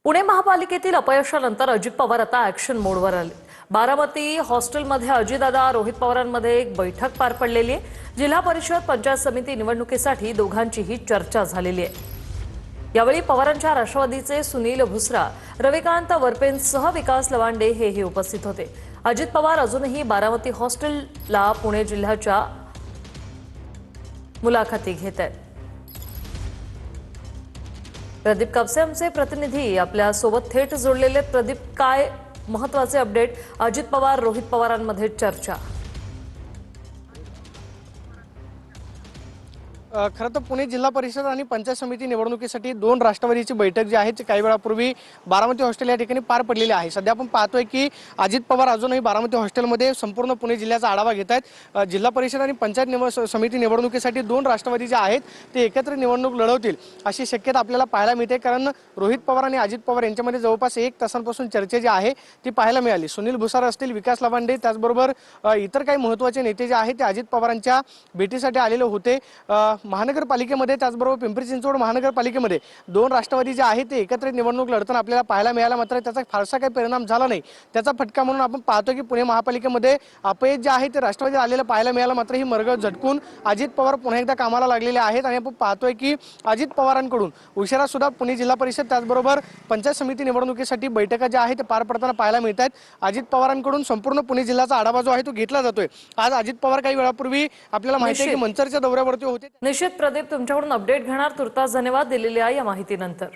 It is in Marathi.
पुणे महापालिकेतील अपयशानंतर अजित पवार आता ॲक्शन मोडवर आले। बारामती हॉस्टेलमध्ये अजितदादा रोहित पवारांमध्ये एक बैठक पार पडलेली आहे। जिल्हा परिषद पंचायत समिती निवडणुकीसाठी दोघांचीही चर्चा झालेली आहे। यावेळी पवारांच्या राष्ट्रवादीचे सुनील भुसरा, रविकांत वरपेंसह विकास लवांडे हेही उपस्थित होते। अजित पवार अजूनही बारामती हॉस्टेलला पुणे जिल्ह्याच्या मुलाखती घेत आहेत। प्रदीप कापसे आमचे प्रतिनिधी आपल्या सोबत थेट जोडलेले। प्रदीप, काय महत्त्वाचे अपडेट? अजित पवार रोहित पवारांमध्ये चर्चा। खरं तर पुणे जिल्हा परिषद आणि पंचायत समिती निवडणुकीसाठी दोन राष्ट्रवादीची बैठक जी आहे ती काही वेळापूर्वी बारामती हॉस्टेल या ठिकाणी पार पडलेली आहे। सध्या आपण पाहतोय की अजित पवार अजूनही बारामती हॉस्टेलमध्ये संपूर्ण पुणे जिल्ह्याचा आढावा घेत आहेत। जिल्हा परिषद आणि पंचायत समिती निवडणुकीसाठी दोन राष्ट्रवादी जे आहेत ते एकत्र निवडणूक लढवतील अशी शक्यता आपल्याला पाहायला मिळते, कारण रोहित पवार आणि अजित पवार यांच्यामध्ये जवळपास 1 तासांपासून चर्चा जी आहे ती पाहायला मिळाली। सुनील भुसार असतील, विकास लवांडे, त्याचबरोबर इतर काही महत्त्वाचे नेते जे आहेत ते अजित पवारांच्या भेटीसाठी आलेले होते। महानगरपालिकेमध्ये त्याचबरोबर पिंपरी चिंचवड महानगरपालिकेमध्ये दोन राष्ट्रवादी जे आहेत ते एकत्रित निवडणूक लढताना आपल्याला पाहायला मिळाला, मात्र त्याचा फारसा काही परिणाम झाला नाही। त्याचा फटका म्हणून आपण पाहतो की पुणे महापालिकेमध्ये अपयश जे आहे ते राष्ट्रवादी आलेलं पाहायला मिळालं, मात्र ही मरग झटकून अजित पवार पुन्हा एकदा कामाला लागलेले आहेत। आणि आपण पाहतोय की अजित पवारांकडून उशिरा सुद्धा पुणे जिल्हा परिषद त्याचबरोबर पंचायत समिती निवडणुकीसाठी बैठका ज्या आहेत ते पार पडताना पाहायला मिळत आहेत। अजित पवारांकडून संपूर्ण पुणे जिल्ह्याचा आढावा जो आहे तो घेतला जातोय। आज अजित पवार काही वेळापूर्वी आपल्याला माहिती आहे की मंचरच्या दौऱ्यावरती होते। निश्चित प्रदीप, तुमच्याकडून अपडेट घेणार। तुर्तास धन्यवाद दिलेल्या या माहितीनंतर।